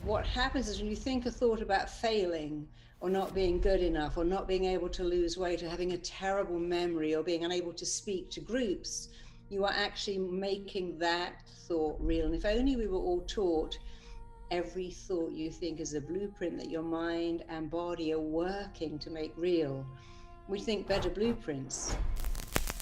what happens is when you think a thought about failing or not being good enough or not being able to lose weight or having a terrible memory or being unable to speak to groups, you are actually making that thought real. And if only we were all taught every thought you think is a blueprint that your mind and body are working to make real, we think better blueprints.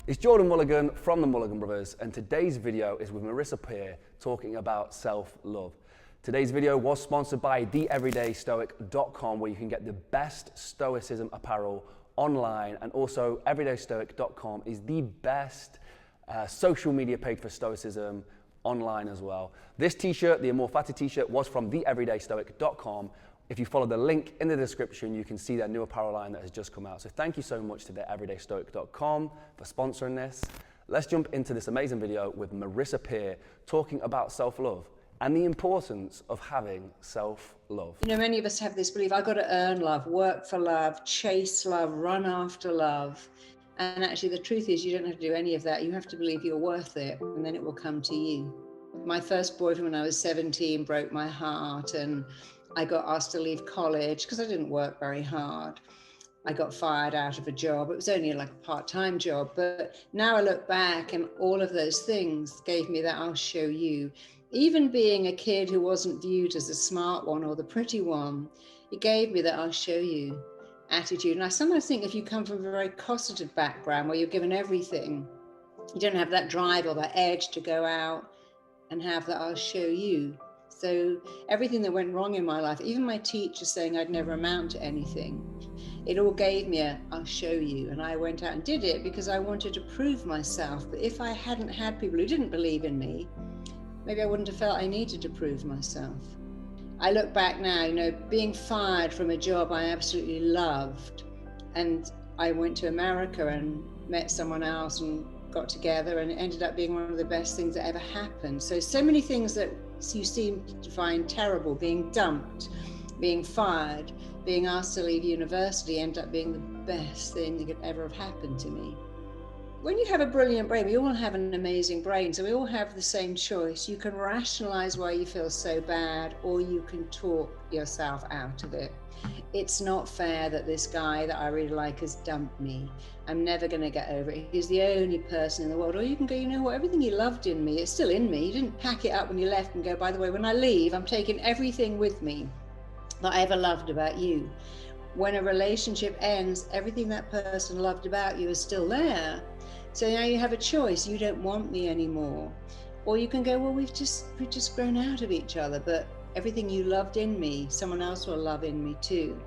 It's Jordan Mulligan from the Mulligan Brothers, and today's video is with Marisa Peer talking about self-love. Today's video was sponsored by theeverydaystoic.com, where you can get the best stoicism apparel online, and also everydaystoic.com is the best social media page for stoicism online as well. This t-shirt, the Amor Fati t-shirt, was from theeverydaystoic.com. If you follow the link in the description, you can see their new apparel line that has just come out. So thank you so much to theeverydaystoic.com for sponsoring this. Let's jump into this amazing video with Marisa Peer talking about self-love and the importance of having self-love. You know, many of us have this belief, I've got to earn love, work for love, chase love, run after love. And actually the truth is you don't have to do any of that. You have to believe you're worth it, and then it will come to you. My first boyfriend when I was 17 broke my heart, and I got asked to leave college because I didn't work very hard. I got fired out of a job. It was only like a part-time job, but now I look back and all of those things gave me that I'll show you. Even being a kid who wasn't viewed as the smart one or the pretty one, it gave me that I'll show you attitude. And I sometimes think if you come from a very cosseted background where you're given everything, you don't have that drive or that edge to go out and have that I'll show you. So everything that went wrong in my life, even my teacher saying I'd never amount to anything, it all gave me a I'll show you. And I went out and did it because I wanted to prove myself. But if I hadn't had people who didn't believe in me, maybe I wouldn't have felt I needed to prove myself. I look back now, you know, being fired from a job I absolutely loved, and I went to America and met someone else and got together, and it ended up being one of the best things that ever happened. So many things that you seem to find terrible, being dumped, being fired, being asked to leave university, end up being the best thing that could ever have happened to me. When you have a brilliant brain, we all have an amazing brain, so we all have the same choice. You can rationalize why you feel so bad, or you can talk yourself out of it. It's not fair that this guy that I really like has dumped me. I'm never going to get over it. He's the only person in the world. Or you can go, you know what, everything you loved in me, it's still in me. You didn't pack it up when you left and go, by the way, when I leave, I'm taking everything with me that I ever loved about you. When a relationship ends, everything that person loved about you is still there. So now you have a choice. You don't want me anymore. Or you can go, well, we've just grown out of each other, but everything you loved in me, someone else will love in me too.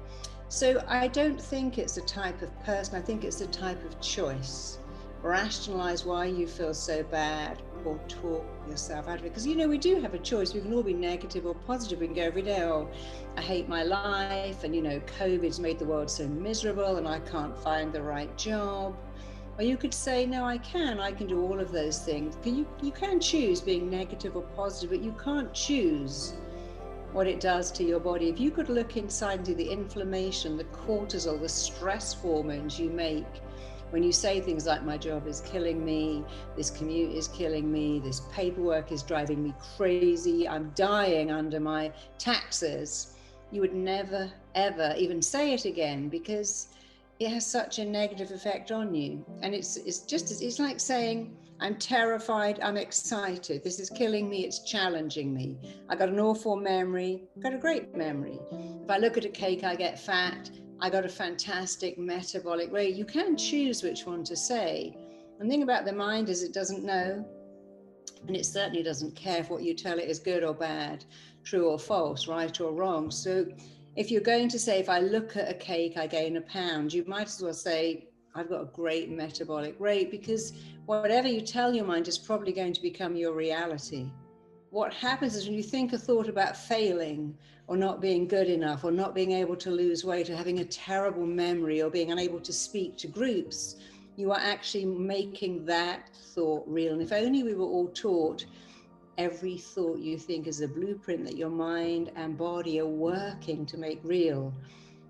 So I don't think it's a type of person. I think it's a type of choice. Rationalize why you feel so bad, or talk yourself out of it. Because, you know, we do have a choice. We can all be negative or positive. We can go every day, oh, I hate my life. And, you know, COVID's made the world so miserable and I can't find the right job. Or you could say, no, I can do all of those things. You can choose being negative or positive, but you can't choose what it does to your body. If you could look inside into the inflammation, the cortisol, the stress hormones you make when you say things like, my job is killing me, this commute is killing me, this paperwork is driving me crazy, I'm dying under my taxes, you would never, ever even say it again, because it has such a negative effect on you. And it's like saying, I'm terrified, I'm excited, this is killing me, it's challenging me. I got an awful memory, got a great memory. If I look at a cake, I get fat, I got a fantastic metabolic rate. You can choose which one to say. And the thing about the mind is it doesn't know, and it certainly doesn't care if what you tell it is good or bad, true or false, right or wrong. So if you're going to say, if I look at a cake, I gain a pound, you might as well say, I've got a great metabolic rate, because whatever you tell your mind is probably going to become your reality. What happens is when you think a thought about failing or not being good enough or not being able to lose weight or having a terrible memory or being unable to speak to groups, you are actually making that thought real. And if only we were all taught every thought you think is a blueprint that your mind and body are working to make real,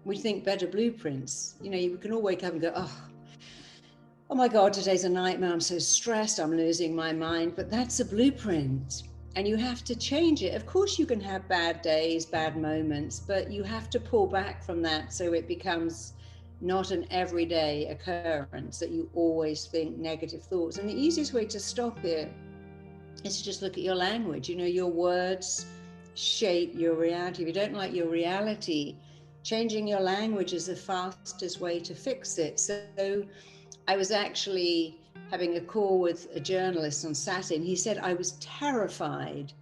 we think better blueprints. You know, you can all wake up and go, oh my God, today's a nightmare. I'm so stressed. I'm losing my mind. But that's a blueprint. and you have to change it. Of course, you can have bad days, bad moments, but you have to pull back from that so it becomes not an everyday occurrence that you always think negative thoughts. And the easiest way to stop it is to just look at your language. Your words shape your reality. If you don't like your reality, changing your language is the fastest way to fix it. So I was actually having a call with a journalist on Saturday, and he said, I was terrified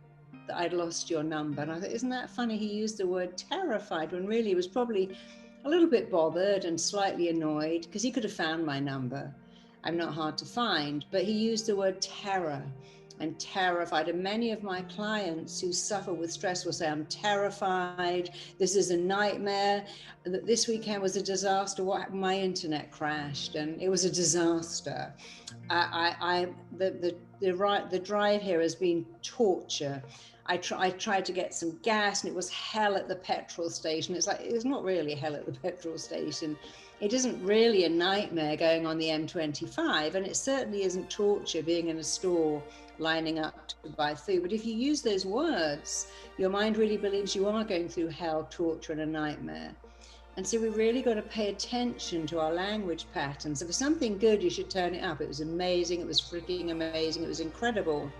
that I'd lost your number. And I thought, isn't that funny? He used the word terrified when really he was probably a little bit bothered and slightly annoyed, because he could have found my number. I'm not hard to find, but he used the word terror. I'm terrified. And many of my clients who suffer with stress will say, I'm terrified. This is a nightmare. This weekend was a disaster. What happened? My internet crashed and it was a disaster. The drive here has been torture. I tried to get some gas and it was hell at the petrol station. It's not really hell at the petrol station. It isn't really a nightmare going on the M25, and it certainly isn't torture being in a store lining up to buy food. But if you use those words, your mind really believes you are going through hell, torture, and a nightmare. And so we really got to pay attention to our language patterns. If it's something good, you should turn it up. It was amazing. It was freaking amazing. It was incredible.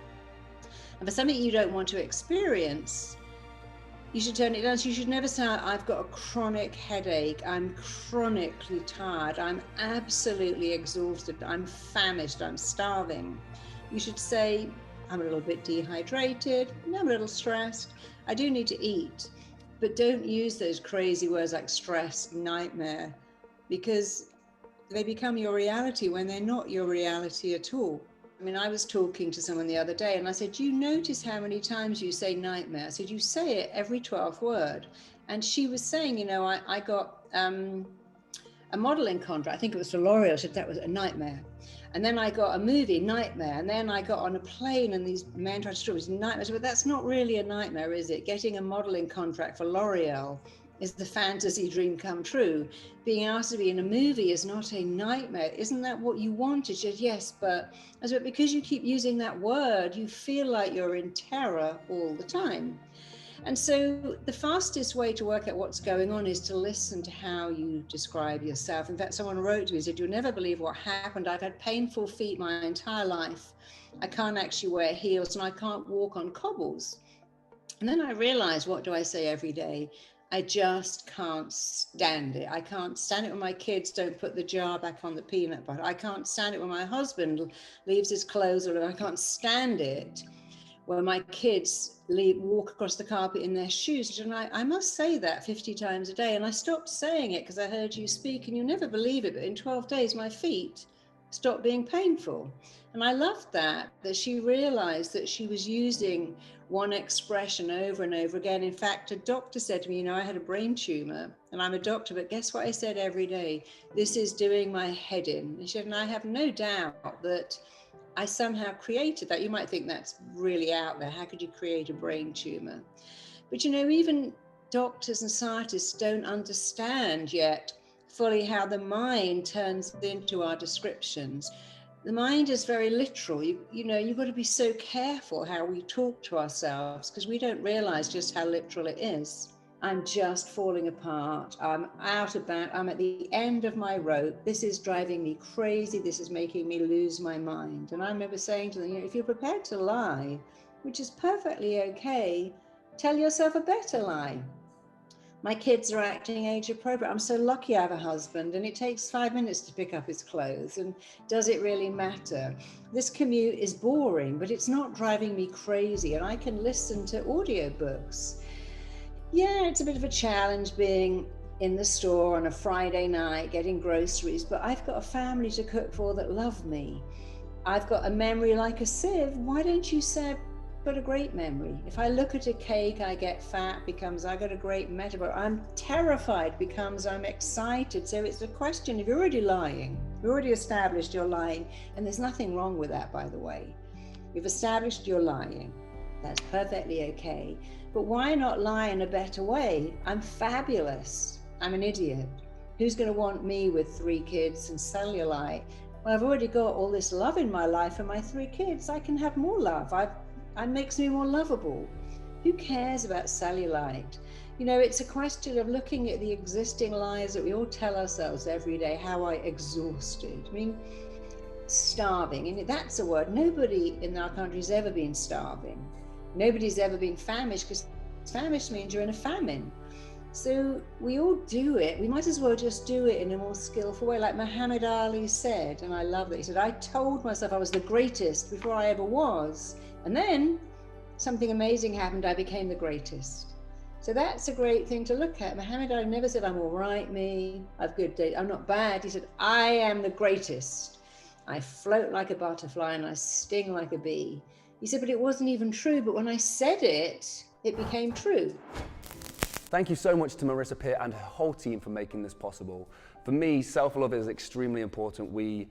And for something you don't want to experience, you should turn it down. So you should never say, I've got a chronic headache. I'm chronically tired. I'm absolutely exhausted. I'm famished. I'm starving. You should say, I'm a little bit dehydrated. I'm a little stressed. I do need to eat. But don't use those crazy words like stress, nightmare, because they become your reality when they're not your reality at all. I mean, I was talking to someone the other day and I said, do you notice how many times you say nightmare? I said, you say it every 12th word. And she was saying, I got a modeling contract. I think it was for L'Oreal. She said that was a nightmare. And then I got a movie, nightmare. And then I got on a plane and these men tried to stop me. It was nightmare. But that's not really a nightmare, is it? Getting a modeling contract for L'Oreal is the fantasy dream come true. Being asked to be in a movie is not a nightmare. Isn't that what you wanted? She said, yes, but because you keep using that word, you feel like you're in terror all the time. And so the fastest way to work out what's going on is to listen to how you describe yourself. In fact, someone wrote to me and said, you'll never believe what happened. I've had painful feet my entire life. I can't actually wear heels and I can't walk on cobbles. And then I realized, what do I say every day? I just can't stand it. I can't stand it when my kids don't put the jar back on the peanut butter. I can't stand it when my husband leaves his clothes on. I can't stand it when my kids walk across the carpet in their shoes. And I must say that 50 times a day. And I stopped saying it because I heard you speak, and you'll never believe it, but in 12 days, my feet stopped being painful. And I loved that she realized that she was using one expression over and over again. In fact, a doctor said to me, I had a brain tumor and I'm a doctor, but guess what I said every day? This is doing my head in. And she said, and I have no doubt that I somehow created that. You might think that's really out there. How could you create a brain tumor? But even doctors and scientists don't understand yet fully how the mind turns into our descriptions. The mind is very literal. You've got to be so careful how we talk to ourselves because we don't realize just how literal it is. I'm just falling apart. I'm out of bounds. I'm at the end of my rope. This is driving me crazy. This is making me lose my mind. And I remember saying to them, if you're prepared to lie, which is perfectly okay, tell yourself a better lie. My kids are acting age appropriate. I'm so lucky I have a husband and it takes 5 minutes to pick up his clothes. And does it really matter? This commute is boring, but it's not driving me crazy. And I can listen to audiobooks. Yeah, it's a bit of a challenge being in the store on a Friday night getting groceries, but I've got a family to cook for that love me. I've got a memory like a sieve. Why don't you say I've got a great memory? If I look at a cake, I get fat, becomes I got a great metaphor. I'm terrified becomes I'm excited. So it's a question if you're already lying, you've already established you're lying, and there's nothing wrong with that, by the way. You've established you're lying. That's perfectly okay. But why not lie in a better way? I'm fabulous. I'm an idiot. Who's going to want me with 3 kids and cellulite? Well, I've already got all this love in my life for my 3 kids. I can have more love. I've and makes me more lovable. Who cares about cellulite? It's a question of looking at the existing lies that we all tell ourselves every day. How I exhausted. I mean, starving, and that's a word. Nobody in our country's ever been starving. Nobody's ever been famished, because famished means you're in a famine. So we all do it. We might as well just do it in a more skillful way. Like Muhammad Ali said, and I love that, he said, I told myself I was the greatest before I ever was. And then something amazing happened. I became the greatest. So that's a great thing to look at. Muhammad Ali never said, I'm all right, me, I've good days, I'm not bad. He said, I am the greatest. I float like a butterfly and I sting like a bee. He said, but it wasn't even true. But when I said it, it became true. Thank you so much to Marisa Peer and her whole team for making this possible. For me, self-love is extremely important. We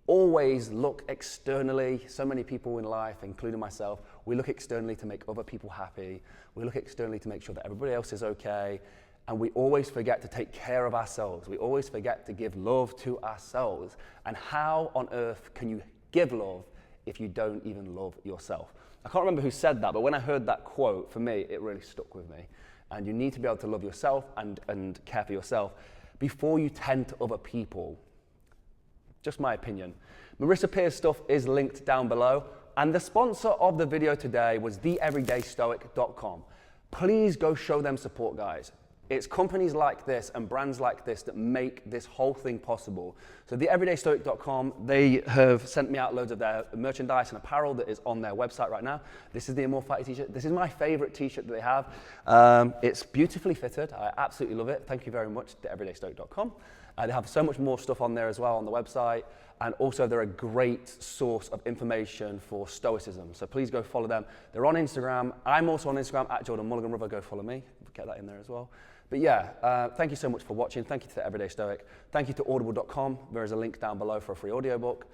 always look externally. So many people in life, including myself, we look externally to make other people happy. We look externally to make sure that everybody else is okay. And we always forget to take care of ourselves. We always forget to give love to ourselves. And how on earth can you give love if you don't even love yourself? I can't remember who said that, but when I heard that quote, for me, it really stuck with me. And you need to be able to love yourself and care for yourself before you tend to other people. Just my opinion. Marisa Peer's stuff is linked down below. And the sponsor of the video today was theeverydaystoic.com. Please go show them support, guys. It's companies like this and brands like this that make this whole thing possible. So theeverydaystoic.com, they have sent me out loads of their merchandise and apparel that is on their website right now. This is the Immortality t-shirt. This is my favorite t-shirt that they have. It's beautifully fitted. I absolutely love it. Thank you very much, theeverydaystoic.com. They have so much more stuff on there as well on the website. And also they're a great source of information for Stoicism. So please go follow them. They're on Instagram. I'm also on Instagram at Jordan Mulligan Brother. Go follow me. Get that in there as well. But yeah, thank you so much for watching. Thank you to the Everyday Stoic. Thank you to audible.com. There is a link down below for a free audiobook.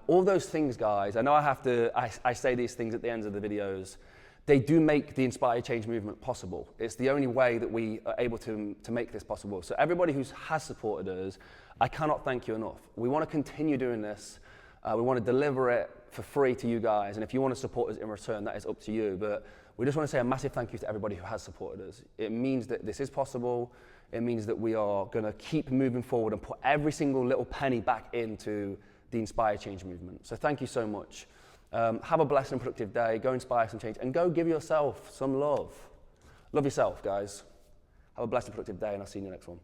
All those things, guys, I know I say these things at the ends of the videos. They do make the Inspire Change movement possible. It's the only way that we are able to make this possible. So everybody who has supported us, I cannot thank you enough. We want to continue doing this. We want to deliver it for free to you guys. And if you want to support us in return, that is up to you. But we just want to say a massive thank you to everybody who has supported us. It means that this is possible. It means that we are going to keep moving forward and put every single little penny back into the Inspire Change movement. So thank you so much. Have a blessed and productive day. Go inspire some change and go give yourself some love. Love yourself, guys. Have a blessed and productive day, and I'll see you in the next one.